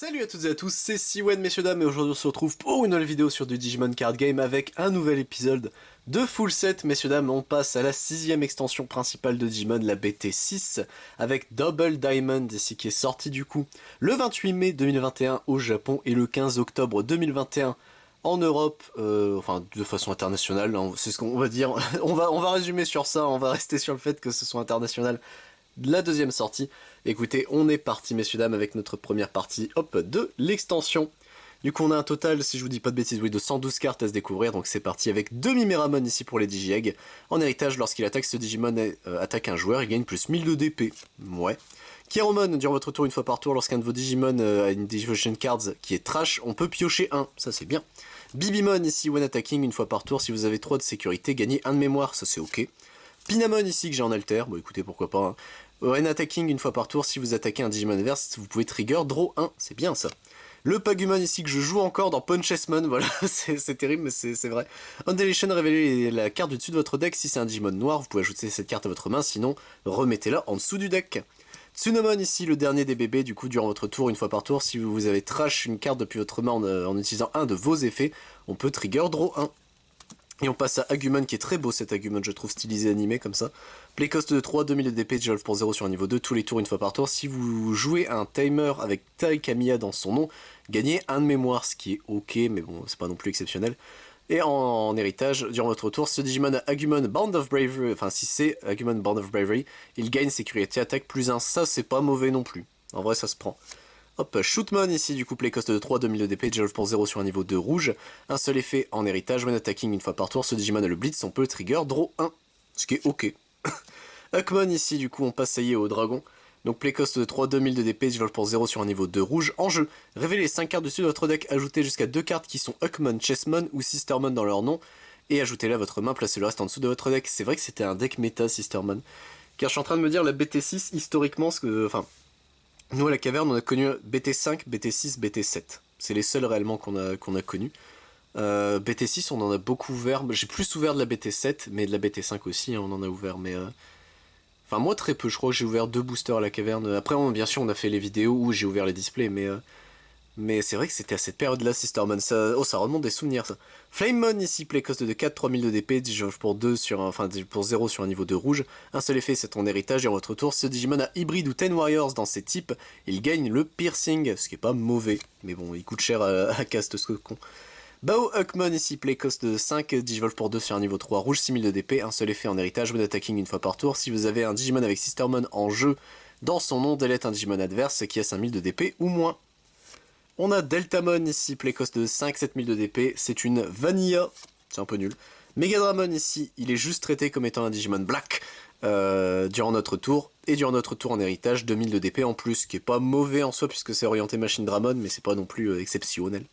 Salut à toutes et à tous, c'est Siwen messieurs dames et aujourd'hui on se retrouve pour une nouvelle vidéo sur du Digimon Card Game avec un nouvel épisode de Full Set. Messieurs dames, on passe à la 6ème extension principale de Digimon, la BT6, avec Double Diamond ici qui est sorti du coup le 28 mai 2021 au Japon et le 15 octobre 2021 en Europe, enfin de façon internationale, hein, c'est ce qu'on va dire, on va résumer sur ça, on va rester sur le fait que ce soit international. La deuxième sortie. Écoutez, on est parti messieurs dames avec notre première partie, hop, de l'extension. Du coup on a un total, si je vous dis pas de bêtises, oui, de 112 cartes à se découvrir, donc c'est parti avec Demi-Meramon ici pour les Digi-Egg. En héritage, lorsqu'il attaque, ce Digimon attaque un joueur, il gagne plus 1000 de DP. Ouais. Kieromon, durant votre tour une fois par tour, lorsqu'un de vos Digimon a une Digivolution Cards qui est trash, on peut piocher un, ça c'est bien. Bibimon ici, when attacking une fois par tour, si vous avez 3 de sécurité, gagnez 1 de mémoire, ça c'est ok. Pinamon ici que j'ai en alter, bon écoutez pourquoi pas. Hein. When attacking une fois par tour, si vous attaquez un Digimon adverse, vous pouvez trigger draw 1, c'est bien ça. Le Pagumon ici que je joue encore dans Punchessmon, voilà, c'est terrible mais c'est vrai. Undeletion, révélez la carte du dessus de votre deck, si c'est un Digimon noir, vous pouvez ajouter cette carte à votre main, sinon remettez-la en dessous du deck. Tsunomon ici, le dernier des bébés, du coup durant votre tour, une fois par tour, si vous avez trash une carte depuis votre main en utilisant un de vos effets, on peut trigger draw 1. Et on passe à Agumon qui est très beau cet Agumon, je trouve stylisé animé comme ça. Playcost de 3, 2000 de DP, Dissolve pour 0 sur un niveau 2, tous les tours une fois par tour. Si vous jouez un timer avec Tai Kamiya dans son nom, gagnez 1 de mémoire, ce qui est ok, mais bon, c'est pas non plus exceptionnel. Et en héritage, durant votre tour, ce Digimon a Agumon Band of Bravery, enfin si c'est Agumon Band of Bravery, il gagne sécurité attaque plus 1, ça c'est pas mauvais non plus. En vrai ça se prend. Hop, Shootmon ici, du coup, playcost de 3, 2000 de DP, Dissolve pour 0 sur un niveau 2 rouge. Un seul effet en héritage, when attacking une fois par tour, ce Digimon a le Blitz, on peut trigger draw 1. Ce qui est ok. Huckmon ici, du coup, on passe ça y est au dragon. Donc playcost de 3, 2000 de DP, Dissolve pour 0 sur un niveau 2 rouge. En jeu, révélez 5 cartes dessus de votre deck, ajoutez jusqu'à 2 cartes qui sont Huckmon, Chessmon ou Sistermon dans leur nom. Et ajoutez-les à votre main, placez le reste en dessous de votre deck. C'est vrai que c'était un deck méta, Sistermon. Car je suis en train de me dire, la BT6, historiquement, enfin... Nous à la caverne on a connu BT5, BT6, BT7. C'est les seuls réellement qu'on a connus. BT6 on en a beaucoup ouvert, j'ai plus ouvert de la BT7 mais de la BT5 aussi hein, on en a ouvert mais... Enfin moi très peu, je crois que j'ai ouvert 2 boosters à la caverne. Après bien sûr on a fait les vidéos où j'ai ouvert les displays mais c'est vrai que c'était à cette période-là, Sistermon. Ça remonte des souvenirs, ça. Flamemon, ici, playcost de 4, 3000 de DP, Digimon pour 2 pour 0 sur un niveau de rouge. Un seul effet, c'est ton héritage, et en votre tour, si ce Digimon a Hybrid ou Ten Warriors dans ses types, il gagne le Piercing, ce qui est pas mauvais. Mais bon, il coûte cher à cast, ce con. Bao Huckmon, ici, playcost de 5, Digivolve pour 2 sur un niveau 3 rouge, 6000 de DP, un seul effet en héritage, when attacking une fois par tour. Si vous avez un Digimon avec Sistermon en jeu, dans son nom, delete un Digimon adverse qui a 5000 de DP ou moins. On a Deltamon ici, playcost de 5, 7000 de DP, c'est une Vanilla, c'est un peu nul. Megadramon ici, il est juste traité comme étant un Digimon Black durant notre tour, et durant notre tour en héritage, 2000 de DP en plus, qui est pas mauvais en soi puisque c'est orienté Machine Dramon, mais c'est pas non plus exceptionnel.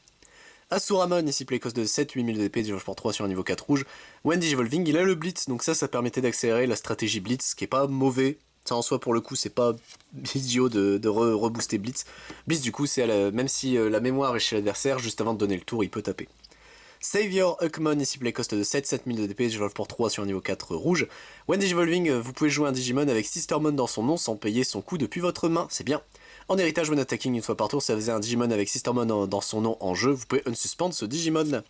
Asuramon ici, playcost de 7, 8000 de DP, Digivolve pour 3 sur un niveau 4 rouge. When Digivolving, il a le Blitz, donc ça permettait d'accélérer la stratégie Blitz, qui est pas mauvais. Ça en soi pour le coup c'est pas idiot de rebooster Blitz. Blitz du coup c'est même si la mémoire est chez l'adversaire, juste avant de donner le tour il peut taper. Savior Huckmon ici playcost de 7, 7000 de DP, Digivolve pour 3 sur un niveau 4 rouge. When Digivolving, vous pouvez jouer un Digimon avec Sistermon dans son nom sans payer son coût depuis votre main, c'est bien. En héritage, when attacking une fois par tour, si vous avez un Digimon avec Sistermon dans son nom en jeu, vous pouvez unsuspend ce Digimon.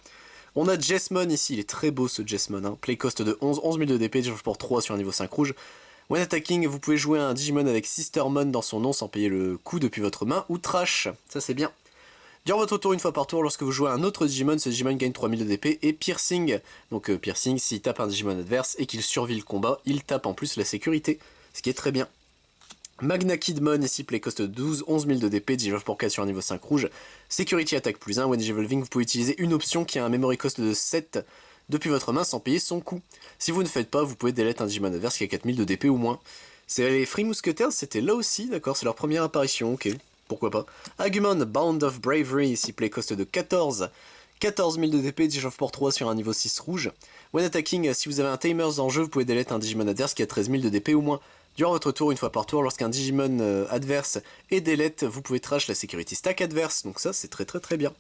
On a Jessmon ici, il est très beau ce Jessmon, hein. Playcost de 11, 000 de DP, Digivolve pour 3 sur un niveau 5 rouge. When attacking, vous pouvez jouer un Digimon avec Sistermon dans son nom sans payer le coût depuis votre main, ou Trash, ça c'est bien. Durant votre tour, une fois par tour, lorsque vous jouez un autre Digimon, ce Digimon gagne 3000 de DP, et Piercing. Donc Piercing, s'il tape un Digimon adverse et qu'il survit le combat, il tape en plus la sécurité, ce qui est très bien. Magna Kidmon, ici, playcost de 12, 000 de DP, Digivolve pour 4 sur un niveau 5 rouge. Security attaque plus 1, when Digivolving, vous pouvez utiliser une option qui a un memory cost de 7 depuis votre main sans payer son coût. Si vous ne faites pas, vous pouvez delete un Digimon adverse qui a 4000 de DP ou moins. C'est les Free Musketeers, c'était là aussi, d'accord, c'est leur première apparition, ok, pourquoi pas. Agumon, Bound of Bravery, ici playcost de 14 000 de DP, Digivolve pour 3 sur un niveau 6 rouge. When attacking, si vous avez un Tamers en jeu, vous pouvez delete un Digimon adverse qui a 13 000 de DP ou moins. Durant votre tour, une fois par tour, lorsqu'un Digimon adverse est delete, vous pouvez trash la security stack adverse, donc ça c'est très bien.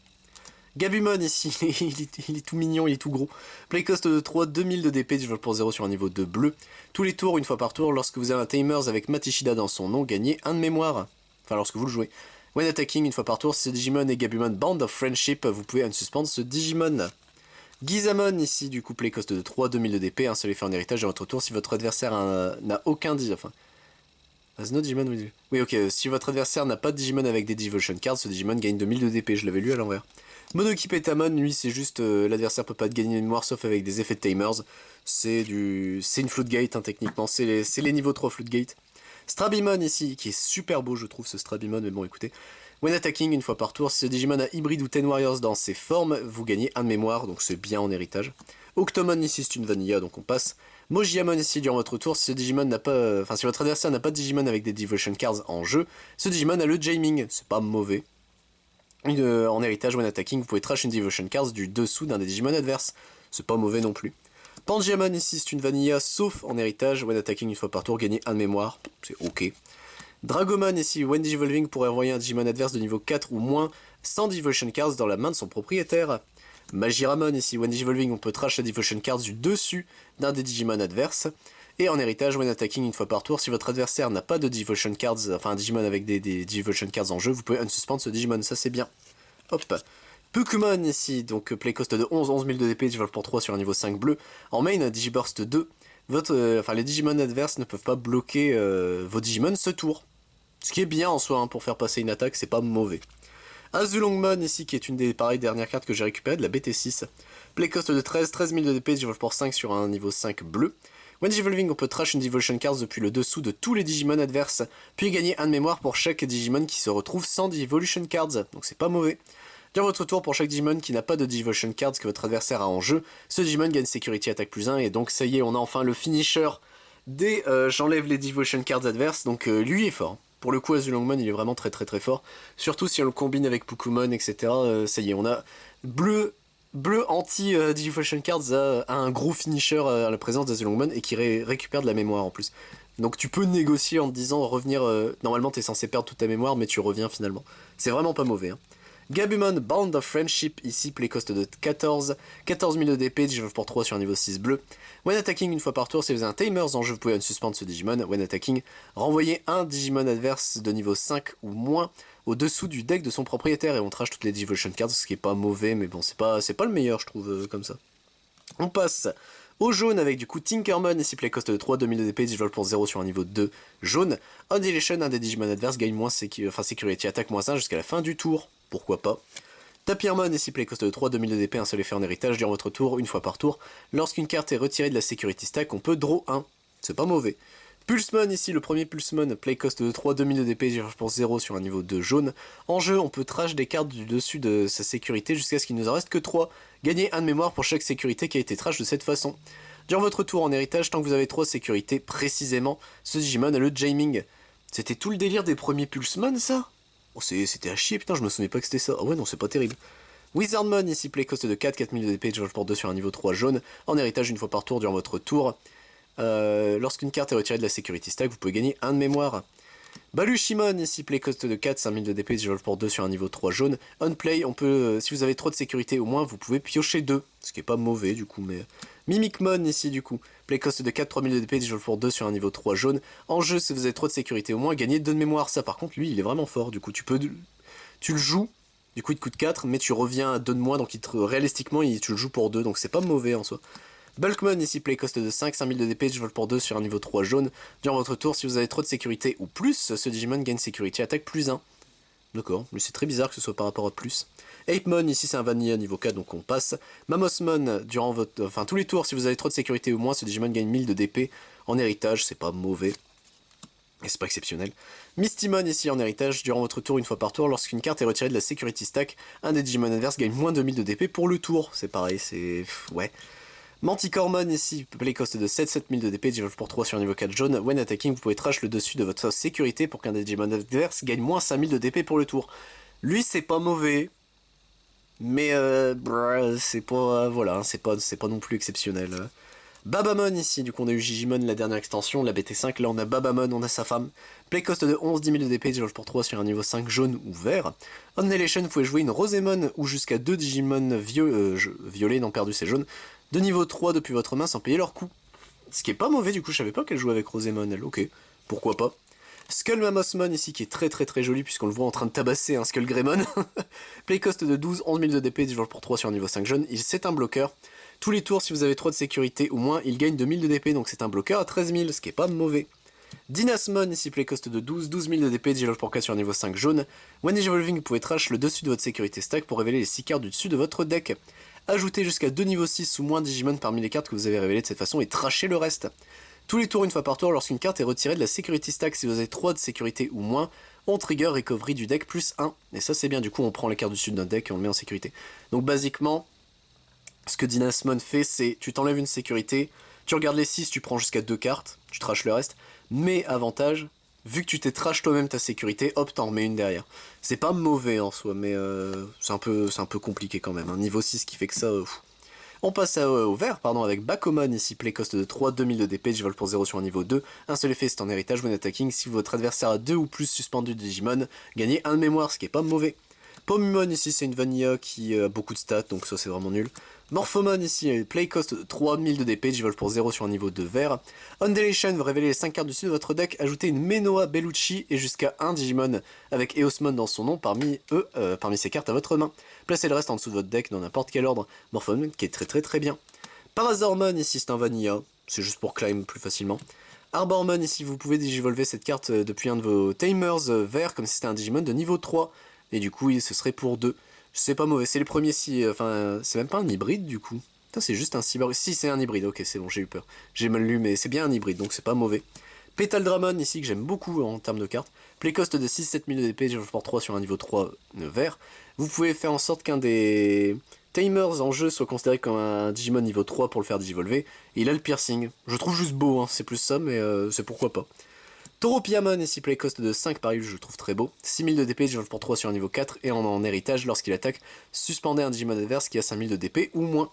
Gabumon ici, il est tout mignon, il est tout gros. Playcost de 3, 2000 de DP, Digivolve pour 0 sur un niveau 2 bleu. Tous les tours, une fois par tour, lorsque vous avez un Tamers avec Matishida dans son nom, gagnez 1 de mémoire. Enfin, lorsque vous le jouez. When attacking une fois par tour, si ce Digimon est Gabumon Band of Friendship, vous pouvez unsuspend ce Digimon. Gizamon ici, du coup, play cost de 3, 2000 de DP, un seul effet en héritage à votre tour si votre adversaire n'a aucun Digimon. Enfin. Has no Digimon with... Oui, ok, si votre adversaire n'a pas de Digimon avec des Devotion Cards, ce Digimon gagne 2000 de DP, je l'avais lu à l'envers. Monoki Petamon, lui, c'est juste l'adversaire peut pas gagner une mémoire sauf avec des effets de Tamers. C'est une Floodgate, hein, techniquement, c'est les niveaux 3 Floodgate. Strabimon ici, qui est super beau, je trouve, ce Strabimon, mais bon, écoutez. When attacking une fois par tour, si ce Digimon a Hybrid ou Ten Warriors dans ses formes, vous gagnez 1 de mémoire, donc c'est bien en héritage. Octomon ici, c'est une Vanilla, donc on passe. Mojiamon ici, durant votre tour, si ce Digimon n'a pas... Enfin, si votre adversaire n'a pas de Digimon avec des Devotion Cards en jeu, ce Digimon a le Jaming, c'est pas mauvais. En héritage, when attacking, vous pouvez trash une Devotion Cards du dessous d'un des Digimon adverses, c'est pas mauvais non plus. Pangiamon ici, c'est une Vanilla, sauf en héritage, when attacking une fois par tour, gagnez 1 de mémoire, c'est ok. Dragomon ici, when Digivolving pourrait envoyer un Digimon adverse de niveau 4 ou moins sans Devotion Cards dans la main de son propriétaire. Magiramon ici, when Digivolving on peut trash la Devotion Cards du dessus d'un des Digimon adverses. Et en héritage, when attacking une fois par tour, si votre adversaire n'a pas de Devotion Cards, enfin un Digimon avec des Devotion Cards en jeu, vous pouvez unsuspend ce Digimon, ça c'est bien. Hop. Pukumon ici, donc play cost de 11 000 de DP, Digivolve pour 3 sur un niveau 5 bleu. En main, Digiburst 2, les Digimon adverses ne peuvent pas bloquer vos Digimon ce tour. Ce qui est bien en soi, hein, pour faire passer une attaque, c'est pas mauvais. Azulongmon ici, qui est une des dernières cartes que j'ai récupérées de la BT6. Play cost de 13 000 de DP, Digivolve pour 5 sur un niveau 5 bleu. When Digivolving, on peut trash une Devotion Cards depuis le dessous de tous les Digimon adverses, puis gagner 1 de mémoire pour chaque Digimon qui se retrouve sans Devolution Cards, donc c'est pas mauvais. Durant votre tour, pour chaque Digimon qui n'a pas de Devotion Cards que votre adversaire a en jeu, ce Digimon gagne Security Attack plus 1, et donc ça y est, on a enfin le finisher des j'enlève les Devotion Cards adverses, donc lui est fort. Pour le coup, Azulongmon, il est vraiment très très très fort. Surtout si on le combine avec Pukumon, etc. Ça y est, on a bleu anti-Devotion Cards a un gros finisher à la présence d'Azulongmon et qui récupère de la mémoire en plus. Donc tu peux négocier en te disant revenir... normalement, t'es censé perdre toute ta mémoire, mais tu reviens finalement. C'est vraiment pas mauvais, hein. Gabumon, Band of Friendship, ici, play cost de 14 000 de DP, Digivolve pour 3 sur un niveau 6 bleu. When attacking une fois par tour, si vous avez un Tamers en jeu, vous pouvez unsuspend ce Digimon. When attacking, renvoyez un Digimon adverse de niveau 5 ou moins au-dessous du deck de son propriétaire et on trash toutes les Devotion Cards, ce qui est pas mauvais, mais bon, c'est pas le meilleur, je trouve, comme ça. On passe au jaune avec du coup Tinkermon, ici play cost de 3, 2000 de DP, Digivolve pour 0 sur un niveau 2 jaune. Annihilation, un des Digimon adverses gagne moins Security Attack moins 1 jusqu'à la fin du tour. Pourquoi pas. Tapirmon, ici play cost de 3, 2000 de DP, un seul effet en héritage durant votre tour, une fois par tour. Lorsqu'une carte est retirée de la Security Stack, on peut draw 1. C'est pas mauvais. Pulsemon, ici le premier Pulsemon, play cost de 3, 2000 de DP, Digivolve pour 0 sur un niveau 2 jaune. En jeu, on peut trash des cartes du dessus de sa sécurité jusqu'à ce qu'il nous en reste que 3. Gagnez 1 de mémoire pour chaque sécurité qui a été trash de cette façon. Durant votre tour en héritage, tant que vous avez 3 sécurités précisément, ce Digimon a le Jaming. C'était tout le délire des premiers Pulsemon, ça? Oh, c'était à chier, putain, je me souvenais pas que c'était ça. Ah ouais, non, c'est pas terrible. Wizardmon, ici, play cost de 4, 4000 de DP, Digivolve pour 2 sur un niveau 3 jaune. En héritage, une fois par tour durant votre tour. Lorsqu'une carte est retirée de la Security Stack, vous pouvez gagner 1 de mémoire. Balushimon, ici, play cost de 4, 5000 de DP, Digivolve pour 2 sur un niveau 3 jaune. On play, on peut, si vous avez trop de sécurité au moins, vous pouvez piocher 2. Ce qui est pas mauvais, du coup, mais... Mimicmon, ici, du coup. Play cost de 4, 3000 de DP, Digivolve pour 2 sur un niveau 3 jaune. En jeu, si vous avez trop de sécurité au moins, gagnez 2 de mémoire. Ça, par contre, lui, il est vraiment fort. Du coup, tu le joues. Du coup, il te coûte 4, mais tu reviens à 2 de moins. Donc, réalistiquement, tu le joues pour 2. Donc, c'est pas mauvais en soi. Bulkmon, ici, play cost de 5, 5000 de DP, Digivolve pour 2 sur un niveau 3 jaune. Durant votre tour, si vous avez trop de sécurité ou plus, ce Digimon gagne sécurité attaque plus 1. D'accord, mais c'est très bizarre que ce soit par rapport à plus. Apemon, ici c'est un vanilla niveau 4, donc on passe. Mamosmon, durant tous les tours, si vous avez trop de sécurité ou moins, ce Digimon gagne 1000 de DP. En héritage, c'est pas mauvais. Et c'est pas exceptionnel. Mistymon, ici en héritage, durant votre tour, une fois par tour, lorsqu'une carte est retirée de la Security Stack, un des Digimon adverses gagne moins de 1000 de DP pour le tour. C'est pareil, c'est... ouais. Manticoremon, ici, play cost de 7000 de DP, Digivolve pour 3 sur un niveau 4 jaune. When attacking, vous pouvez trash le dessus de votre sécurité pour qu'un des Digimon adverses gagne moins 5000 de DP pour le tour. Lui, c'est pas mauvais, mais c'est pas... voilà, c'est pas non plus exceptionnel. Babamon, ici, du coup on a eu Gigimon la dernière extension, la BT5, là on a Babamon, on a sa femme. Play cost de 11 000 de DP, Digivolve pour 3 sur un niveau 5 jaune ou vert. Annihilation, vous pouvez jouer une Rosemon ou jusqu'à 2 Digimon violets, non perdu c'est jaune, de niveau 3 depuis votre main sans payer leur coût. Ce qui est pas mauvais, du coup je savais pas qu'elle jouait avec Rosemon, elle, ok, pourquoi pas. Skull Mammothmon ici qui est très joli puisqu'on le voit en train de tabasser un Skull Greymon. Play cost de 12, 11 000 de DP, digivolve pour 3 sur un niveau 5 jaune, c'est un bloqueur. Tous les tours si vous avez 3 de sécurité ou moins, il gagne 2000 de DP donc c'est un bloqueur à 13 000, ce qui est pas mauvais. Dynasmon ici play cost de 12, 12 000 de DP, digivolve pour 4 sur un niveau 5 jaune. When digivolving, vous pouvez trash le dessus de votre sécurité stack pour révéler les 6 cartes du dessus de votre deck. Ajoutez jusqu'à 2 niveaux 6 ou moins Digimon parmi les cartes que vous avez révélées de cette façon et trashez le reste. Tous les tours, une fois par tour, lorsqu'une carte est retirée de la sécurité stack, si vous avez 3 de sécurité ou moins, on trigger recovery du deck plus 1. Et ça c'est bien, du coup on prend les cartes du dessus d'un deck et on le met en sécurité. Donc basiquement, ce que Dynasmon fait, c'est tu t'enlèves une sécurité, tu regardes les 6, tu prends jusqu'à 2 cartes, tu trashes le reste, mais avantage, vu que tu t'es trash toi-même ta sécurité, hop, t'en remets une derrière. C'est pas mauvais en soi, mais c'est un peu compliqué quand même. Un niveau 6 qui fait que ça... On passe au vert, pardon, avec Bakomon, ici play cost de 3, 2000 de DP, digivolve pour 0 sur un niveau 2. Un seul effet, c'est en héritage, when attacking. Si votre adversaire a 2 ou plus suspendu de Digimon, gagnez 1 de mémoire, ce qui est pas mauvais. Pomumon ici c'est une vanilla qui a beaucoup de stats donc ça c'est vraiment nul. Morphomon ici play cost de 3000 de DP, digivolve pour 0 sur un niveau de vert. Undulation, vous révélez les 5 cartes du dessus de votre deck, ajoutez une Menoa Bellucci et jusqu'à un Digimon avec Eosmon dans son nom parmi ces cartes à votre main. Placez le reste en dessous de votre deck dans n'importe quel ordre. Morphomon qui est très bien. Parasaurmon ici c'est un vanilla, c'est juste pour climb plus facilement. Arbormon ici vous pouvez digivolver cette carte depuis un de vos Tamers verts comme si c'était un Digimon de niveau 3. Et du coup, ce serait pour 2. C'est pas mauvais, c'est les premiers si... Enfin, c'est même pas un hybride du coup. Putain, c'est juste un cyborg. Si, c'est un hybride, ok, c'est bon, j'ai eu peur. J'ai mal lu, mais c'est bien un hybride, donc c'est pas mauvais. Pétale Dramon ici, que j'aime beaucoup en termes de cartes. Play cost de 6-7 000 de DP, je porte 3 sur un niveau 3 vert. Vous pouvez faire en sorte qu'un des Tamers en jeu soit considéré comme un Digimon niveau 3 pour le faire digivolver. Et il a le piercing. Je trouve juste beau, hein, c'est plus ça, mais c'est pourquoi pas. Tauropiamon, ici play cost de 5 pareil, je le trouve très beau. 6000 de DP, digivolve pour 3 sur un niveau 4 et en héritage lorsqu'il attaque, suspendez un Digimon adverse qui a 5000 de DP ou moins.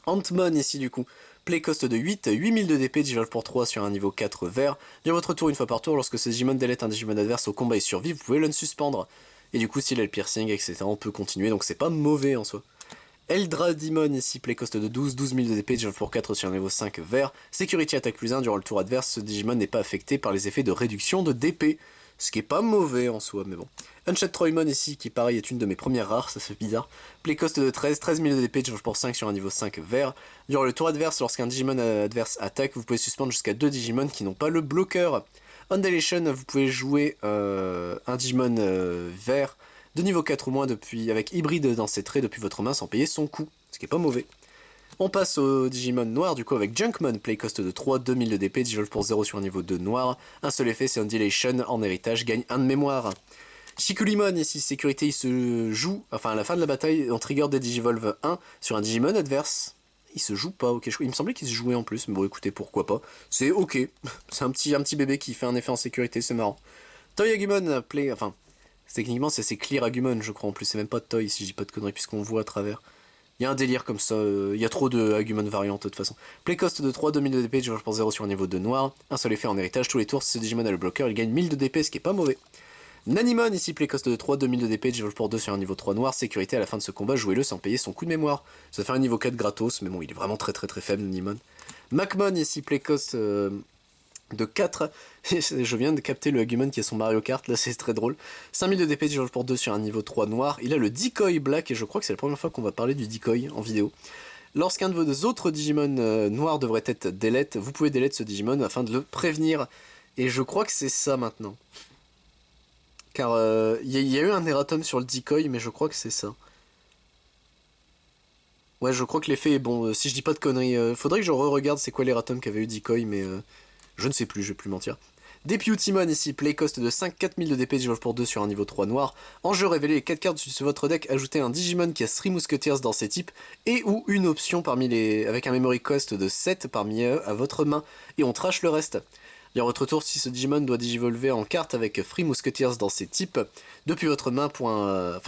Antmon ici du coup, play cost de 8, 8000 de DP, digivolve pour 3 sur un niveau 4 vert. Durant votre tour une fois par tour, lorsque ce Digimon délète un Digimon adverse au combat et survit, vous pouvez l'unsuspendre. Et du coup s'il a le piercing, etc. on peut continuer, donc c'est pas mauvais en soi. Eldradimon ici, play cost de 12, 12 000 de DP, digivolve pour 4 sur un niveau 5 vert. Security attaque plus 1, durant le tour adverse, ce Digimon n'est pas affecté par les effets de réduction de DP. Ce qui est pas mauvais en soi, mais bon. Unshed Troymon ici, qui pareil est une de mes premières rares, ça fait bizarre. Play cost de 13, 13 000 de DP, digivolve pour 5 sur un niveau 5 vert. Durant le tour adverse, lorsqu'un Digimon adverse attaque, vous pouvez suspendre jusqu'à 2 Digimon qui n'ont pas le bloqueur. Undulation, vous pouvez jouer un Digimon vert de niveau 4 ou moins avec hybride dans ses traits depuis votre main sans payer son coût, ce qui est pas mauvais. On passe au Digimon noir du coup avec Junkmon, play cost de 3, 2000 de DP, digivolve pour 0 sur un niveau 2 noir. Un seul effet c'est Undulation, en héritage, gagne 1 de mémoire. Shikulimon, ici sécurité, il se joue, enfin à la fin de la bataille, on trigger des Digivolve 1 sur un Digimon adverse. Il se joue pas, ok, il me semblait qu'il se jouait en plus, mais bon écoutez, pourquoi pas. C'est ok, c'est un petit bébé qui fait un effet en sécurité, c'est marrant. Toyagumon, enfin... Techniquement, c'est Clear Agumon, je crois. En plus, c'est même pas de Toy, si je dis pas de conneries, puisqu'on voit à travers. Il y a un délire comme ça. Il y a trop de Agumon variantes, de toute façon. Play cost de 3, 2000 de DP, je pour 0 sur un niveau de noir. Un seul effet en héritage. Tous les tours, si ce Digimon a le bloqueur, il gagne 1000 de DP, ce qui est pas mauvais. Nanimon, ici, play cost de 3, 2000 de DP, je pour 2 sur un niveau 3 noir. Sécurité à la fin de ce combat, jouez-le sans payer son coup de mémoire. Ça fait un niveau 4 gratos, mais bon, il est vraiment très faible, Nanimon. Macmon, ici, play cost... de 4, je viens de capter le Agumon qui a son Mario Kart, là c'est très drôle. 5000 de DP, digivolve pour 2 sur un niveau 3 noir. Il a le Decoy Black et je crois que c'est la première fois qu'on va parler du Decoy en vidéo. Lorsqu'un de vos autres Digimon noirs devrait être delete, vous pouvez delete ce Digimon afin de le prévenir. Et je crois que c'est ça maintenant. Car il y a eu un erratum sur le Decoy, mais je crois que c'est ça. Ouais, je crois que l'effet est bon, si je dis pas de conneries. Faudrait que je re-regarde c'est quoi l'erratum qu'avait eu Decoy, mais... je ne sais plus, je vais plus mentir. Deputymon ici, play cost de 5, 4000 de DP, digivolve pour 2 sur un niveau 3 noir. En jeu, révélez les 4 cartes sur votre deck, ajoutez un Digimon qui a 3 Musketeers dans ses types, et ou une option avec un memory cost de 7 parmi eux à votre main, et on trash le reste. Et en votre tour, si ce Digimon doit digivolver en carte avec Free Musketeers dans ses types, depuis votre main,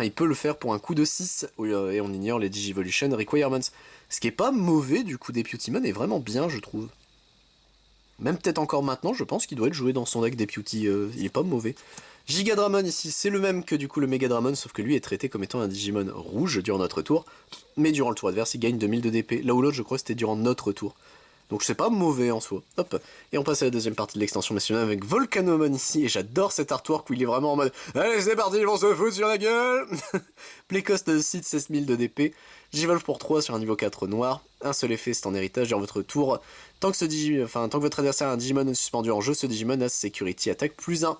il peut le faire pour un coût de 6, et on ignore les Digivolution Requirements. Ce qui est pas mauvais, du coup, Deputymon est vraiment bien, je trouve. Même peut-être encore maintenant, je pense qu'il doit être joué dans son deck Deputy, il est pas mauvais. Gigadramon ici, c'est le même que du coup le Megadramon, sauf que lui est traité comme étant un Digimon rouge durant notre tour, mais durant le tour adverse, il gagne 2000 de DP, là où l'autre je crois c'était durant notre tour. Donc c'est pas mauvais en soi. Hop. Et on passe à la deuxième partie de l'extension nationale avec Volcanomon ici. Et j'adore cet artwork où il est vraiment en mode allez c'est parti, ils vont se foutre sur la gueule. Playcost de site 16 000 de DP. Digivolve pour 3 sur un niveau 4 noir. Un seul effet, c'est en héritage durant votre tour. Tant que votre adversaire a un Digimon suspendu en jeu, ce Digimon a Security Attack plus 1.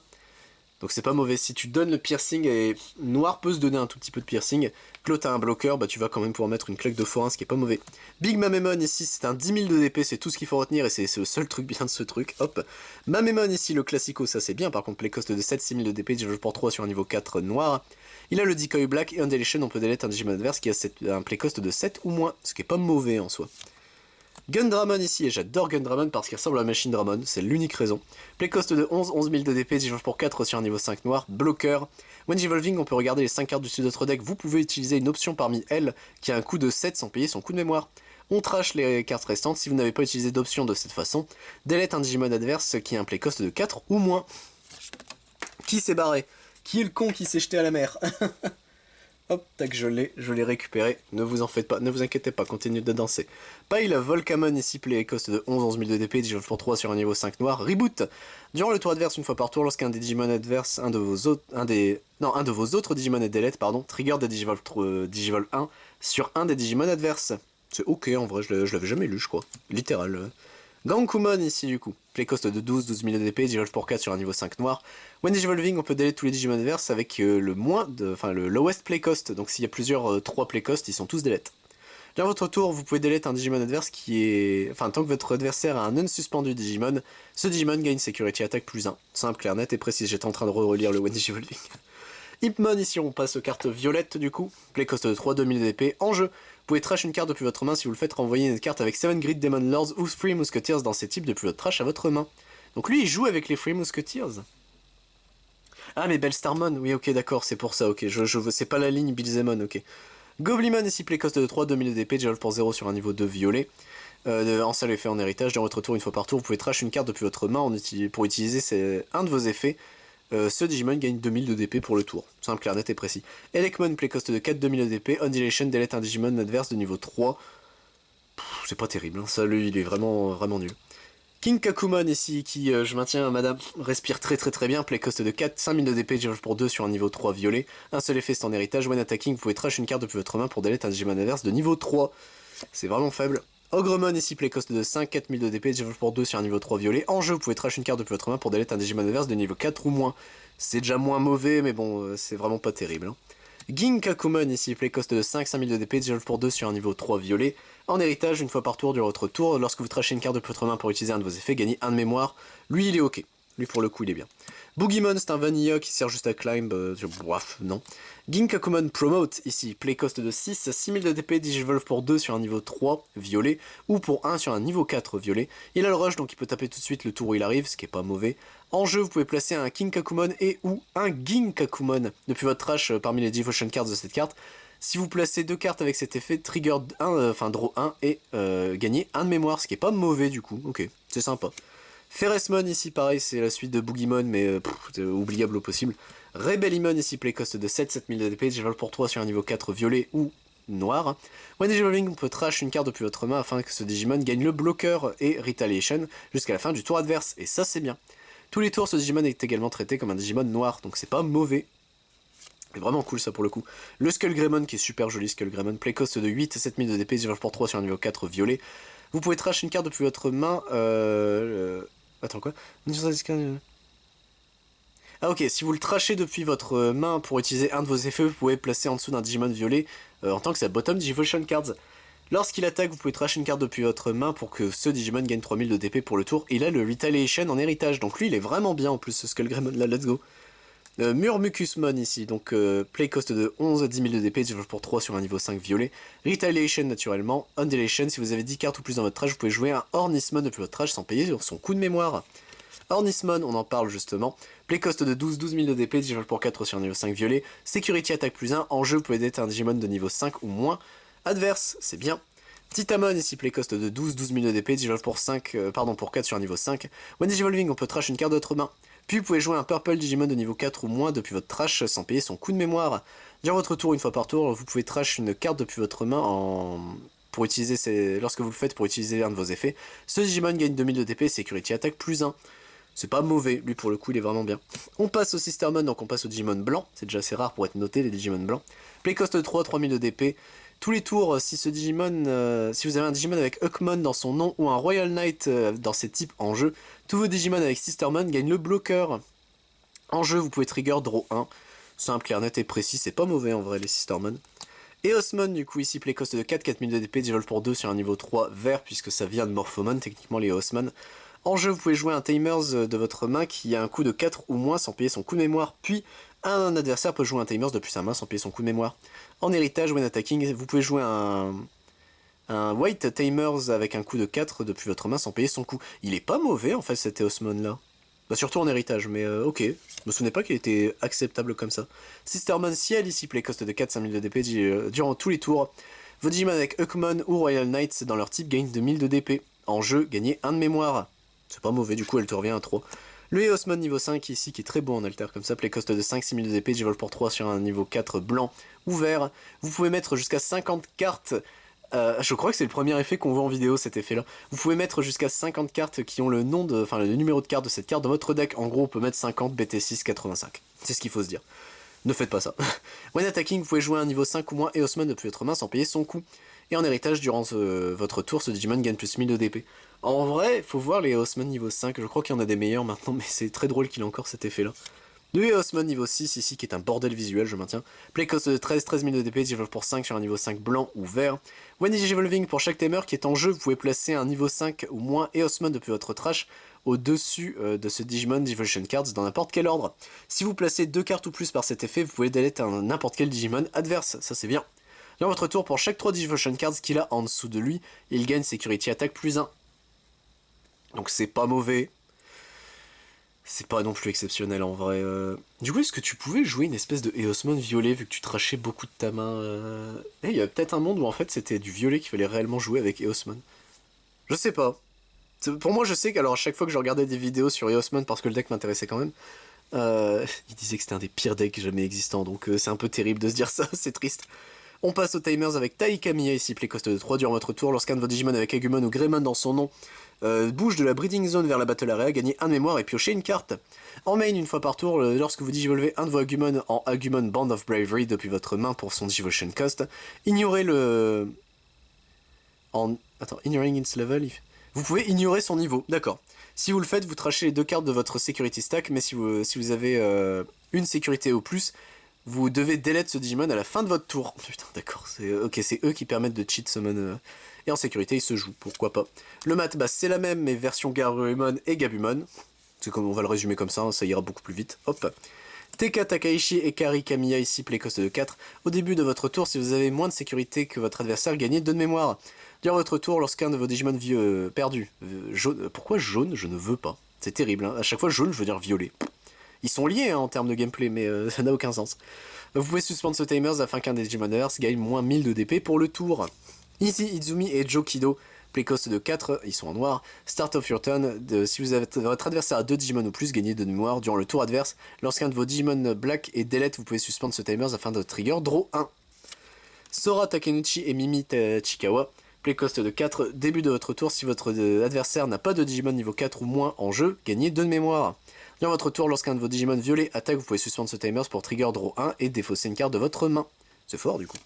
Donc c'est pas mauvais, si tu donnes le piercing, et noir peut se donner un tout petit peu de piercing, que l'autre a un bloqueur, bah tu vas quand même pouvoir mettre une claque de forain, ce qui est pas mauvais. Big Mamemon ici, c'est un 10 000 de DP, c'est tout ce qu'il faut retenir, et c'est le seul truc bien de ce truc, hop. Mamemon ici, le classico, ça c'est bien, par contre playcost de 7, 6 000 de DP, je pour 3 sur un niveau 4 noir. Il a le Decoy Black et un Deletion, on peut delete un Digimon adverse qui a un playcost de 7 ou moins, ce qui est pas mauvais en soi. Gundramon ici, et j'adore Gundramon parce qu'il ressemble à Machine Dramon, c'est l'unique raison. Playcost de 11, 11 000 de DP, Digivolve pour 4 sur un niveau 5 noir, bloqueur. When Digivolving, on peut regarder les 5 cartes dessus de votre deck, vous pouvez utiliser une option parmi elles qui a un coût de 7 sans payer son coût de mémoire. On trash les cartes restantes, si vous n'avez pas utilisé d'option de cette façon, delete un Digimon adverse qui a un playcost de 4 ou moins. Qui s'est barré? Qui est le con qui s'est jeté à la mer? Hop, tac, je l'ai récupéré. Ne vous en faites pas, ne vous inquiétez pas, continuez de danser. Paille la Volcamon ici, playcost de 11, 11 000 de DP, Digivolve pour 3 sur un niveau 5 noir. Reboot. Durant le tour adverse, une fois par tour, lorsqu'un des Digimon adverse, un de vos autres Digimon est delete, trigger des Digivolve 1 sur un des Digimon adverses. C'est ok en vrai, je l'avais jamais lu, je crois. Littéral. Gankumon ici du coup, playcost de 12, 12 000 de DP, Digivolve pour 4 sur un niveau 5 noir. When Digivolving, on peut delete tous les Digimon adverses avec le lowest playcost, donc s'il y a plusieurs 3 playcosts, ils sont tous delete. Dans votre tour, vous pouvez delete un Digimon adverse qui est... Enfin, tant que votre adversaire a un unsuspendu Digimon, ce Digimon gagne Security Attack plus 1. Simple, clair, net et précis, j'étais en train de relire le When Digivolving. Hipmon, ici on passe aux cartes violettes du coup, playcost de 3, 2000 de DP, en jeu. Vous pouvez trash une carte depuis votre main si vous le faites renvoyer une carte avec 7 Grid Demon Lords ou Free Musketeers dans ces types depuis votre trash à votre main. Donc lui il joue avec les Free Musketeers. Ah mais Bellstarmon, oui ok d'accord, c'est pour ça, ok, c'est pas la ligne Billzemon, ok. Goblimon ici playcost de 3, 2000 de DP, Digivolve pour 0 sur un niveau 2 violet. En seul effet en héritage, dans votre tour une fois par tour, vous pouvez trash une carte depuis votre main pour utiliser un de vos effets. Ce Digimon gagne 2000 de DP pour le tour. Simple, clair, net et précis. Elecmon, playcost de 4, 2000 de DP. Undulation, delete un Digimon adverse de niveau 3. C'est pas terrible, hein. Ça, lui, il est vraiment, vraiment nul. King Kakumon ici, qui, je maintiens, madame, respire très très très bien. Playcost de 4, 5000 de DP, Digivolve pour 2 sur un niveau 3 violet. Un seul effet, c'est en héritage. When attacking, vous pouvez trash une carte depuis votre main pour delete un Digimon adverse de niveau 3. C'est vraiment faible. Ogremon ici, playcost de 5, 4000 de DP, Digivolve pour 2 sur un niveau 3 violet. En jeu, vous pouvez trash une carte depuis votre main pour delete un Digimon adverse de niveau 4 ou moins. C'est déjà moins mauvais, mais bon, c'est vraiment pas terrible. Hein. Ginkakumon ici, playcost de 5, 5000 de DP, Digivolve pour 2 sur un niveau 3 violet. En héritage, une fois par tour durant votre tour, lorsque vous trashez une carte depuis votre main pour utiliser un de vos effets, gagnez un de mémoire. Lui, il est ok. Lui, pour le coup, il est bien. Boogimon, c'est un Vanilla qui sert juste à climb. Bref, non. Ginkakumon Promote, ici, playcost de 6, 6000 de DP, Digivolve pour 2 sur un niveau 3, violet, ou pour 1 sur un niveau 4, violet. Il a le rush, donc il peut taper tout de suite le tour où il arrive, ce qui est pas mauvais. En jeu, vous pouvez placer un Kinkakumon et ou un Ginkakumon depuis votre trash parmi les Devotion Cards de cette carte. Si vous placez 2 cartes avec cet effet, trigger 1, draw 1 et gagnez 1 de mémoire, ce qui est pas mauvais du coup. Ok, c'est sympa. Ferresmon ici pareil, c'est la suite de Boogimon mais c'est oubliable au possible. Rebellimon ici playcost de 7, 7000 de DP, Digivolve pour 3 sur un niveau 4 violet ou noir. When Digivolving, on peut trash une carte depuis votre main afin que ce Digimon gagne le bloqueur et Retaliation jusqu'à la fin du tour adverse, et ça c'est bien. Tous les tours, ce Digimon est également traité comme un Digimon noir, donc c'est pas mauvais. C'est vraiment cool ça pour le coup. Le Skullgreymon qui est super joli, Skullgreymon, playcost de 8, 7000 de DP, Digivolve pour 3 sur un niveau 4 violet. Vous pouvez trash une carte depuis votre main, Attends quoi? Ah ok, si vous le trashez depuis votre main pour utiliser un de vos effets, vous pouvez placer en dessous d'un Digimon violet en tant que sa bottom Digivolution Cards. Lorsqu'il attaque, vous pouvez trash une carte depuis votre main pour que ce Digimon gagne 3000 de DP pour le tour. Et il a le Retaliation en héritage, donc lui il est vraiment bien en plus ce Skullgreymon là, let's go. Murmucusmon ici, donc playcost de 11, 10 000 de DP, Digivolve pour 3 sur un niveau 5 violet. Retaliation naturellement, Undulation, si vous avez 10 cartes ou plus dans votre trash, vous pouvez jouer un Ornismon depuis votre trash sans payer son coup de mémoire. Ornismon, on en parle justement. Playcost de 12, 12 000 de DP, Digivolve pour 4 sur un niveau 5 violet. Security Attack plus 1, en jeu vous pouvez être un Digimon de niveau 5 ou moins. Adverse, c'est bien. Titamon ici, playcost de 12, 12 000 de DP, Digivolve pour 4 sur un niveau 5. When Digivolving, on peut trash une carte de votre main. Puis vous pouvez jouer un Purple Digimon de niveau 4 ou moins depuis votre trash sans payer son coup de mémoire. Durant votre tour, une fois par tour, vous pouvez trash une carte depuis votre main lorsque vous le faites pour utiliser un de vos effets, ce Digimon gagne 2000 de DP, Security Attack +1. C'est pas mauvais, lui pour le coup il est vraiment bien. On passe au Sistermon, donc on passe au Digimon blanc, c'est déjà assez rare pour être noté les Digimon blancs. Play cost 3, 3000 de DP. Tous les tours, si ce Digimon, si vous avez un Digimon avec Huckmon dans son nom ou un Royal Knight dans ses types en jeu, tous vos Digimon avec Sistermon gagnent le bloqueur. En jeu, vous pouvez trigger draw 1. Simple, clair, net et précis, c'est pas mauvais en vrai les Sistermon. Eosmon, du coup, ici, play cost de 4, 4000 de DP, Digivolve pour 2 sur un niveau 3 vert, puisque ça vient de Morphomon, techniquement les Eosmon. En jeu, vous pouvez jouer un Tamers de votre main qui a un coup de 4 ou moins sans payer son coup de mémoire, puis un adversaire peut jouer un Tamers depuis sa main sans payer son coup de mémoire. En héritage, when attacking, vous pouvez jouer un White Tamers avec un coup de 4 depuis votre main sans payer son coup. Il est pas mauvais en fait cet Eosmon là. Bah, surtout en héritage, mais ok. Je me souvenais pas qu'il était acceptable comme ça. Sistermon Ciel, ici, play cost de 4, 5000 de DP durant tous les tours. Vos Digimon avec Huckmon ou Royal Knights dans leur type gagnent 2000 de DP. En jeu, gagnez 1 de mémoire. C'est pas mauvais, du coup elle te revient à 3. Le Eosmon niveau 5 ici, qui est très bon en alter comme ça, play cost de 5, 6000 de DP, Digivolve pour 3 sur un niveau 4 blanc ou vert. Vous pouvez mettre jusqu'à 50 cartes. Je crois que c'est le premier effet qu'on voit en vidéo, cet effet-là. Vous pouvez mettre jusqu'à 50 cartes qui ont le nom de, enfin le numéro de carte de cette carte dans votre deck. En gros, on peut mettre 50 BT6 85. C'est ce qu'il faut se dire. Ne faites pas ça. When attacking, vous pouvez jouer un niveau 5 ou moins Eosmon depuis votre main sans payer son coup. Et en héritage, durant votre tour, ce Digimon gagne plus 1000 de DP. En vrai, faut voir les Eosmon niveau 5. Je crois qu'il y en a des meilleurs maintenant, mais c'est très drôle qu'il ait encore cet effet-là. Le Eosmon niveau 6 ici, qui est un bordel visuel, je maintiens. Play cost de 13, 13 000 de DP, Digivolve pour 5 sur un niveau 5 blanc ou vert. When Digivolving, pour chaque Tamer qui est en jeu, vous pouvez placer un niveau 5 ou moins Eosmon depuis votre trash au-dessus de ce Digimon Devotion Cards dans n'importe quel ordre. Si vous placez 2 cartes ou plus par cet effet, vous pouvez delete n'importe quel Digimon adverse, ça c'est bien. Dans votre tour, pour chaque 3 Devotion Cards qu'il a en dessous de lui, il gagne Security Attack +1. Donc c'est pas mauvais. C'est pas non plus exceptionnel en vrai. Du coup, est-ce que tu pouvais jouer une espèce de Eosmon violet vu que tu trachais beaucoup de ta main il y a peut-être un monde où en fait c'était du violet qu'il fallait réellement jouer avec Eosmon. Je sais pas. Pour moi, je sais qu'alors à chaque fois que je regardais des vidéos sur Eosmon parce que le deck m'intéressait quand même, il disait que c'était un des pires decks jamais existants, donc c'est un peu terrible de se dire ça, c'est triste. On passe aux Timers avec Taikamiya ici, play cost de 3 durant votre tour. Lorsqu'un de vos Digimon avec Agumon ou Greymon dans son nom bouge de la Breeding Zone vers la Battle Area, gagnez 1 de mémoire et piochez une carte. En main, une fois par tour, lorsque vous digivolvez un de vos Agumon en Agumon Band of Bravery depuis votre main pour son Digivolution Cost, ignorez le... ignoring its level... Vous pouvez ignorer son niveau, d'accord. Si vous le faites, vous trachez les 2 cartes de votre Security Stack, mais si vous avez une sécurité au plus, vous devez delete ce Digimon à la fin de votre tour. Putain, d'accord, c'est eux qui permettent de cheat summon... Et en sécurité, il se joue, pourquoi pas. Le mat, bah, c'est la même, mais version Garurumon et Gabumon. C'est comme on va le résumer comme ça, hein, ça ira beaucoup plus vite. Hop. Teka Takaishi et Kari Kamiya ici, play cost de 4. Au début de votre tour, si vous avez moins de sécurité que votre adversaire, gagnez 2 de mémoire. Durant votre tour, lorsqu'un de vos Digimon perdu, jaune, pourquoi jaune? Je ne veux pas. C'est terrible, hein. À chaque fois jaune, je veux dire violet. Ils sont liés hein, en termes de gameplay, mais ça n'a aucun sens. Vous pouvez suspendre ce Timers afin qu'un des Digimon adverses gagne moins 1000 de DP pour le tour. Ici, Izumi et Jokido, play cost de 4, ils sont en noir. Start of your turn, si vous avez votre adversaire a 2 Digimon ou plus, gagnez 2 de mémoire durant le tour adverse. Lorsqu'un de vos Digimon black est delete, vous pouvez suspendre ce Timers afin de trigger draw 1. Sora Takenuchi et Mimi Chikawa, play cost de 4, début de votre tour, si votre adversaire n'a pas de Digimon niveau 4 ou moins en jeu, gagnez 2 de mémoire. Durant votre tour, lorsqu'un de vos Digimon violet attaque, vous pouvez suspendre ce Timers pour trigger draw 1 et défausser une carte de votre main. C'est fort du coup.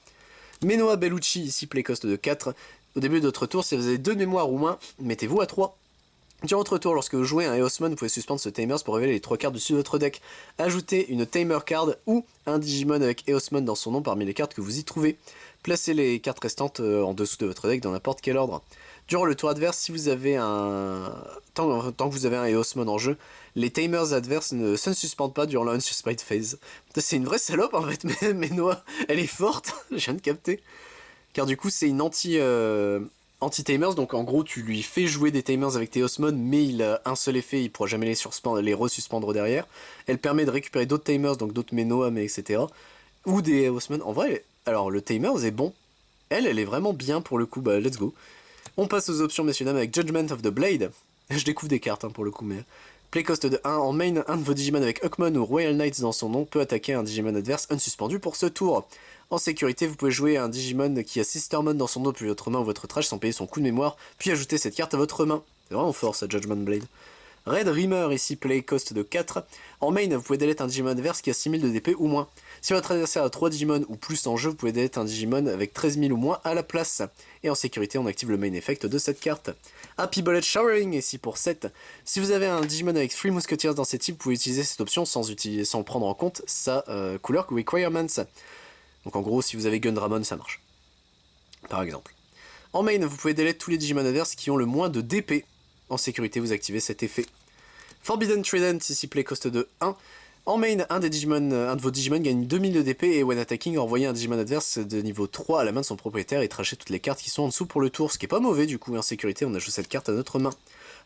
Menoa Bellucci, ici play cost de 4. Au début de votre tour, si vous avez 2 mémoires ou moins, mettez-vous à 3. Durant votre tour, lorsque vous jouez un Eosmon, vous pouvez suspendre ce Tamers pour révéler les 3 cartes dessus de votre deck. Ajoutez une Tamer card ou un Digimon avec Eosmon dans son nom parmi les cartes que vous y trouvez. Placez les cartes restantes en dessous de votre deck dans n'importe quel ordre. Durant le tour adverse, si vous avez tant que vous avez un Eosmon en jeu, les Tamers adverses ne se suspendent pas durant la Unsuspect phase. C'est une vraie salope en fait, mais Noah, elle est forte, je viens de capter. Car du coup, c'est une anti-Tamers, donc en gros, tu lui fais jouer des Tamers avec tes Eosmon, mais il a un seul effet, il pourra jamais les resuspendre derrière. Elle permet de récupérer d'autres Tamers, donc d'autres Menoa, mais etc. Ou des Eosmon. En vrai, alors le Tamers est bon. Elle est vraiment bien pour le coup, bah let's go. On passe aux options, messieurs dames, avec Judgment of the Blade. Je découvre des cartes hein, pour le coup, mais... Play cost de 1, en main, un de vos Digimon avec Huckmon ou Royal Knights dans son nom peut attaquer un Digimon adverse unsuspendu pour ce tour. En sécurité, vous pouvez jouer un Digimon qui a Sistermon dans son dos depuis votre main ou votre trash sans payer son coup de mémoire, puis ajouter cette carte à votre main. C'est vraiment fort ça, Judgment Blade. Red Rimmer, ici play cost de 4. En main, vous pouvez delete un Digimon adverse qui a 6000 de DP ou moins. Si votre adversaire a 3 Digimon ou plus en jeu, vous pouvez delete un Digimon avec 13000 ou moins à la place. Et en sécurité, on active le main effect de cette carte. Happy Bullet Showering, ici pour 7. Si vous avez un Digimon avec Free Musketeers dans cette type, vous pouvez utiliser cette option sans prendre en compte sa couleur requirements. Donc en gros, si vous avez Gundramon, ça marche. Par exemple. En main, vous pouvez delete tous les Digimon adverses qui ont le moins de DP. En sécurité, vous activez cet effet. Forbidden Trident, ici play cost de 1. En main, un de vos Digimon gagne 2000 de DP et when attacking, envoyez un Digimon adverse de niveau 3 à la main de son propriétaire et trashez toutes les cartes qui sont en dessous pour le tour, ce qui est pas mauvais du coup. En sécurité, on ajoute cette carte à notre main.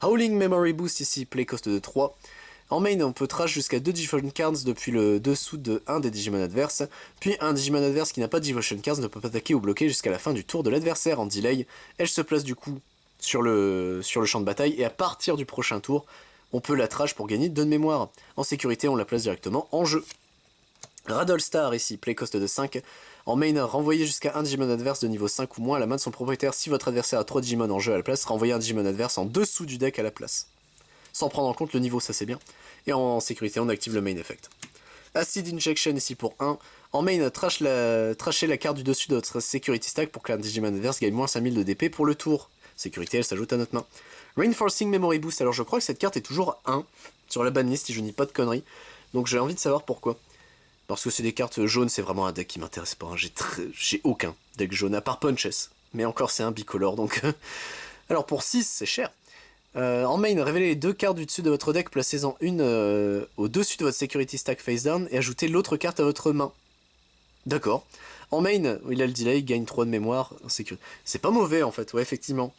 Howling Memory Boost, ici play cost de 3. En main, on peut trash jusqu'à 2 Devotion Cards depuis le dessous de 1 des Digimon adverses, puis un Digimon adverse qui n'a pas de Devotion Cards ne peut pas attaquer ou bloquer jusqu'à la fin du tour de l'adversaire en delay. Elle se place du coup sur le champ de bataille et à partir du prochain tour, on peut la trash pour gagner 2 de mémoire. En sécurité, on la place directement en jeu. Raddlestar, ici, play cost de 5. En main, renvoyez jusqu'à un Digimon adverse de niveau 5 ou moins à la main de son propriétaire. Si votre adversaire a 3 Digimon en jeu à la place, renvoyez un Digimon adverse en dessous du deck à la place. Sans prendre en compte le niveau, ça c'est bien. Et en sécurité, on active le main effect. Acid Injection, ici pour 1. En main, trashez la carte du dessus de votre Security Stack pour qu'un Digimon adverse gagne moins 5000 de DP pour le tour. Sécurité, elle s'ajoute à notre main. Reinforcing Memory Boost, alors je crois que cette carte est toujours 1 sur la banlist si je dis pas de conneries. Donc j'ai envie de savoir pourquoi. Parce que c'est des cartes jaunes, c'est vraiment un deck qui m'intéresse pas. Hein. J'ai aucun deck jaune, à part Punches. Mais encore c'est un bicolore, donc... alors pour 6, c'est cher. En main, révélez les 2 cartes du dessus de votre deck, placez-en une au-dessus de votre Security Stack face down et ajoutez l'autre carte à votre main. D'accord. En main, il a le delay, il gagne 3 de mémoire. C'est pas mauvais en fait, ouais effectivement.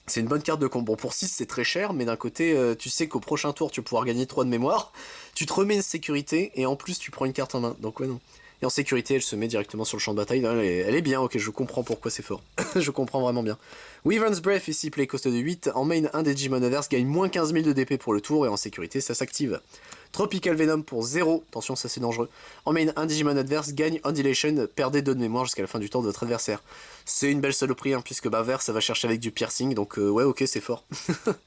C'est une bonne carte de combo. Bon, pour 6, c'est très cher, mais d'un côté, tu sais qu'au prochain tour, tu vas pouvoir gagner 3 de mémoire. Tu te remets une sécurité, et en plus, tu prends une carte en main. Donc ouais, non. Et en sécurité, elle se met directement sur le champ de bataille. Elle est bien, ok, je comprends pourquoi c'est fort. Je comprends vraiment bien. Wyvern's Breath, ici, play cost de 8. En main, un des Digimon adverses gagne moins 15 000 de DP pour le tour, et en sécurité, ça s'active. Tropical Venom pour 0. Attention, ça c'est dangereux. En main, un Digimon adverse gagne Undulation, perdez 2 de mémoire jusqu'à la fin du tour de votre adversaire. C'est une belle saloperie, hein, puisque vert, ça va chercher avec du piercing, donc ouais, ok, c'est fort.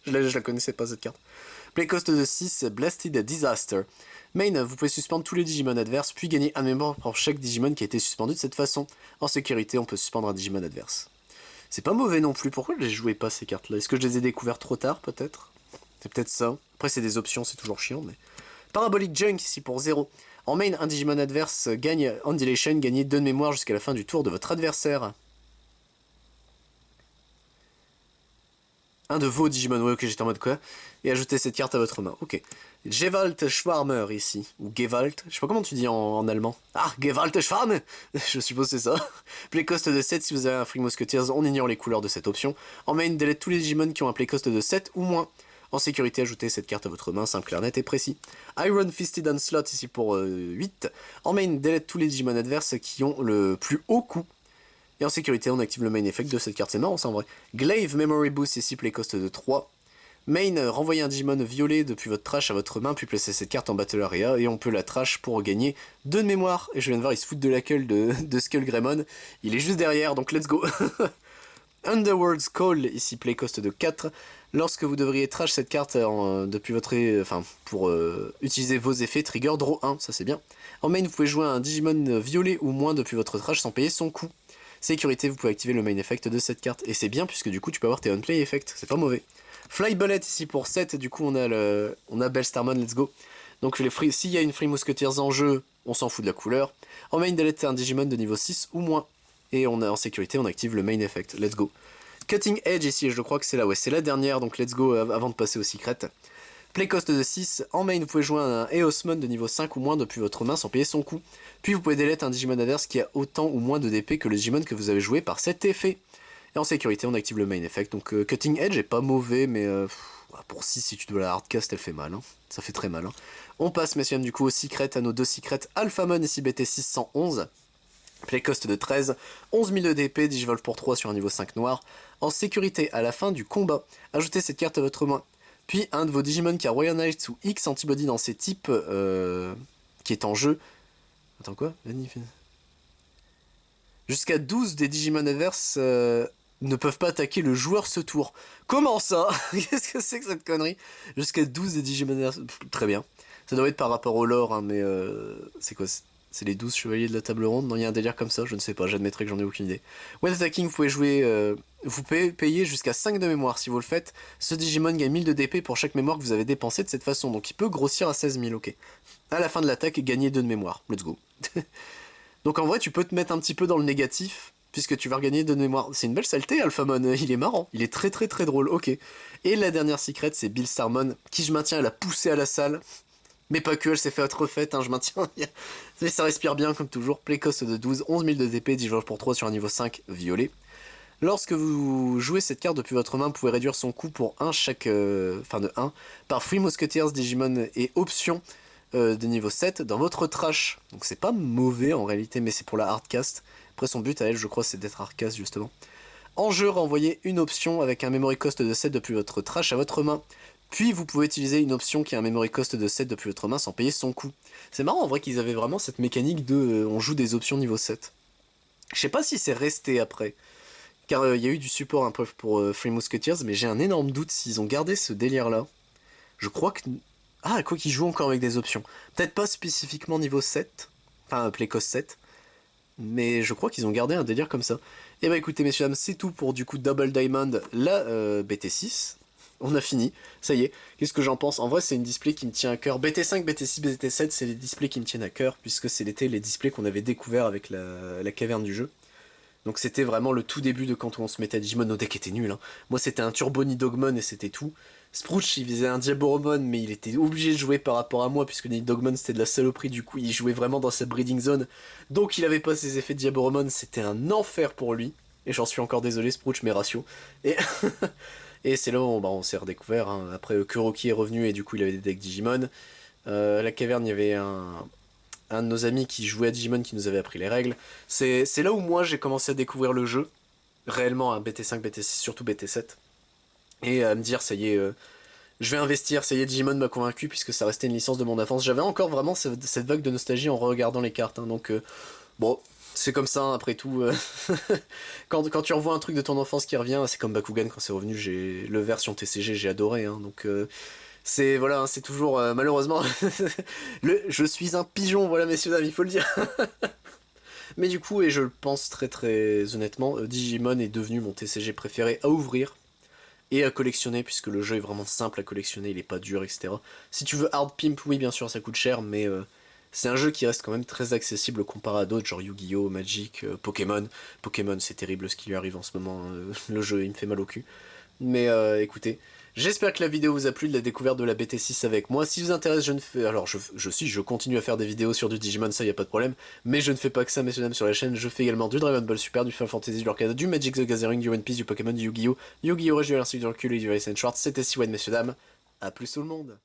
je la connaissais pas cette carte. Play cost de 6, Blasted Disaster. Main, vous pouvez suspendre tous les Digimon adverses, puis gagner un mémoire pour chaque Digimon qui a été suspendu de cette façon. En sécurité, on peut suspendre un Digimon adverse. C'est pas mauvais non plus, pourquoi je les jouais pas ces cartes-là? Est-ce que je les ai découvertes trop tard, peut-être? C'est peut-être ça. Après, c'est des options, c'est toujours chiant, mais... Parabolic Junk, ici pour 0. En main, un Digimon adverse gagne Undulation, gagnez 2 de mémoire jusqu'à la fin du tour de votre adversaire. Un de vos Digimon, ouais, ok, j'étais en mode quoi. Et ajoutez cette carte à votre main, ok. Gewalt Schwarmer, ici. Ou Gewalt, je sais pas comment tu dis en allemand. Ah, Gewalt Schwarmer. Je suppose c'est ça. Play cost de 7, si vous avez un Free Musketeers, on ignore les couleurs de cette option. En main, delete tous les Digimon qui ont un play cost de 7 ou moins. En sécurité, ajoutez cette carte à votre main, simple, clair, net et précis. Iron Fisted Onslaught, ici pour 8. En main, delete tous les Digimon adverses qui ont le plus haut coût. Et en sécurité, on active le main effect de cette carte, c'est marrant ça en vrai. Glaive Memory Boost, ici play cost de 3. Main, renvoyez un Digimon violet depuis votre trash à votre main, puis placez cette carte en Battle Area, et on peut la trash pour gagner 2 de mémoire. Et je viens de voir, il se fout de la gueule de Skull Greymon. Il est juste derrière, donc let's go. Underworld's Call, ici play cost de 4. Lorsque vous devriez trash cette carte depuis votre... pour utiliser vos effets, trigger draw 1, ça c'est bien. En main, vous pouvez jouer un Digimon violet ou moins depuis votre trash sans payer son coût. Sécurité, vous pouvez activer le main effect de cette carte. Et c'est bien puisque du coup tu peux avoir tes on-play effects, c'est pas mauvais. Fly Bullet ici pour 7, du coup on a Bellstarmon, let's go. Donc s'il y a une Free Musketeers en jeu, on s'en fout de la couleur. En main, delete un Digimon de niveau 6 ou moins. Et en sécurité, on active le main effect, let's go. Cutting Edge ici, je crois que c'est là, ouais, c'est la dernière, donc let's go avant de passer au secret. Play cost de 6, en main vous pouvez jouer un Eosmon de niveau 5 ou moins depuis votre main sans payer son coût. Puis vous pouvez delete un Digimon adverse qui a autant ou moins de DP que le Digimon que vous avez joué par cet effet. Et en sécurité on active le main effect, donc Cutting Edge est pas mauvais mais pour 6 si tu dois la hardcast elle fait mal, hein. Ça fait très mal. Hein. On passe messieurs du coup au secret, à nos 2 secrets, Alphamon ici BT 611. Play cost de 13, 11 000 de DP, Digivolve pour 3 sur un niveau 5 noir. En sécurité, à la fin du combat, ajoutez cette carte à votre main. Puis un de vos Digimon qui a Royal Knight ou X Antibody dans ses types qui est en jeu. Attends quoi? Jusqu'à 12 des Digimon Adverses ne peuvent pas attaquer le joueur ce tour. Comment ça? Qu'est-ce que c'est que cette connerie? Jusqu'à 12 des Digimon Adverses... Très bien. Ça doit être par rapport au lore, hein, mais c'est quoi? C'est les 12 chevaliers de la table ronde? Non, il y a un délire comme ça, je ne sais pas, j'admettrai que j'en ai aucune idée. When attacking, vous pouvez jouer... vous pouvez payer jusqu'à 5 de mémoire. Si vous le faites, ce Digimon gagne 1000 de DP pour chaque mémoire que vous avez dépensé de cette façon. Donc il peut grossir à 16 000, ok. À la fin de l'attaque, gagner 2 de mémoire. Let's go. Donc en vrai, tu peux te mettre un petit peu dans le négatif, puisque tu vas regagner 2 de mémoire. C'est une belle saleté, Alphamon, il est marrant. Il est très très très drôle, ok. Et la dernière secret, c'est Bill Starmon, qui je maintiens, elle a poussé à la salle. Mais pas que, elle s'est fait être refaite, hein, je maintiens. Mais ça respire bien comme toujours. Play cost de 12, 11 000 de DP, 10 joueurs pour 3 sur un niveau 5 violet. Lorsque vous jouez cette carte depuis votre main, vous pouvez réduire son coût pour 1 chaque... Enfin de 1 par Free Musketeers, Digimon et option de niveau 7 dans votre trash. Donc c'est pas mauvais en réalité, mais c'est pour la hardcast. Après son but à elle, je crois, c'est d'être hardcast justement. En jeu, renvoyez une option avec un memory cost de 7 depuis votre trash à votre main. Puis vous pouvez utiliser une option qui a un memory cost de 7 depuis votre main sans payer son coût. C'est marrant en vrai qu'ils avaient vraiment cette mécanique de on joue des options niveau 7. Je sais pas si c'est resté après, car il y a eu du support un peu pour Free Musketeers, mais j'ai un énorme doute s'ils ont gardé ce délire là. Je crois que... Ah, quoi qu'ils jouent encore avec des options. Peut-être pas spécifiquement niveau 7, enfin play cost 7, mais je crois qu'ils ont gardé un délire comme ça. Et bah écoutez messieurs dames, c'est tout pour du coup Double Diamond, la BT6. On a fini, ça y est. Qu'est-ce que j'en pense? En vrai, c'est une display qui me tient à cœur. BT5, BT6, BT7, c'est les displays qui me tiennent à cœur, puisque c'était les displays qu'on avait découverts avec la caverne du jeu. Donc c'était vraiment le tout début de quand on se mettait à Digimon. Nos decks étaient nuls, hein. Moi, c'était un Turbo Nidogmon et c'était tout. Sprouch, il faisait un Diaboromon, mais il était obligé de jouer par rapport à moi, puisque Nidogmon, c'était de la saloperie, du coup, il jouait vraiment dans sa breeding zone. Donc il avait pas ses effets de Diaboromon, c'était un enfer pour lui. Et j'en suis encore désolé, Sprouch, mes ratios. Et... Et c'est là où on s'est redécouvert, hein. Après Kuroki est revenu et du coup il avait des decks Digimon. La caverne, il y avait un de nos amis qui jouait à Digimon qui nous avait appris les règles. C'est là où moi j'ai commencé à découvrir le jeu, réellement à BT5, BT6, surtout BT7. Et à me dire ça y est, je vais investir, ça y est, Digimon m'a convaincu puisque ça restait une licence de mon enfance. J'avais encore vraiment cette vague de nostalgie en regardant les cartes, hein. Donc bon... C'est comme ça, hein, après tout. Quand tu revois un truc de ton enfance qui revient, c'est comme Bakugan quand c'est revenu, j'ai le version TCG, j'ai adoré. Hein, donc c'est voilà, hein, c'est toujours malheureusement, je suis un pigeon, voilà messieurs dames, il faut le dire. Mais du coup, et je le pense très très honnêtement, Digimon est devenu mon TCG préféré à ouvrir et à collectionner, puisque le jeu est vraiment simple à collectionner, il est pas dur, etc. Si tu veux hard pimp, oui bien sûr ça coûte cher, mais c'est un jeu qui reste quand même très accessible comparé à d'autres, genre Yu-Gi-Oh, Magic, Pokémon. Pokémon, c'est terrible ce qui lui arrive en ce moment, hein. Le jeu il me fait mal au cul. Mais écoutez, j'espère que la vidéo vous a plu de la découverte de la BT6 avec moi. Si vous intéresse, je ne fais... Alors je continue à faire des vidéos sur du Digimon, ça y a pas de problème. Mais je ne fais pas que ça, messieurs dames, sur la chaîne. Je fais également du Dragon Ball Super, du Final Fantasy, du Lorcana, du Magic the Gathering, du One Piece, du Pokémon, du Yu-Gi-Oh, Yu-Gi-Oh Rush, du RC, du Hercule et du Race and Short. C'était Siwen, messieurs dames. A plus tout le monde.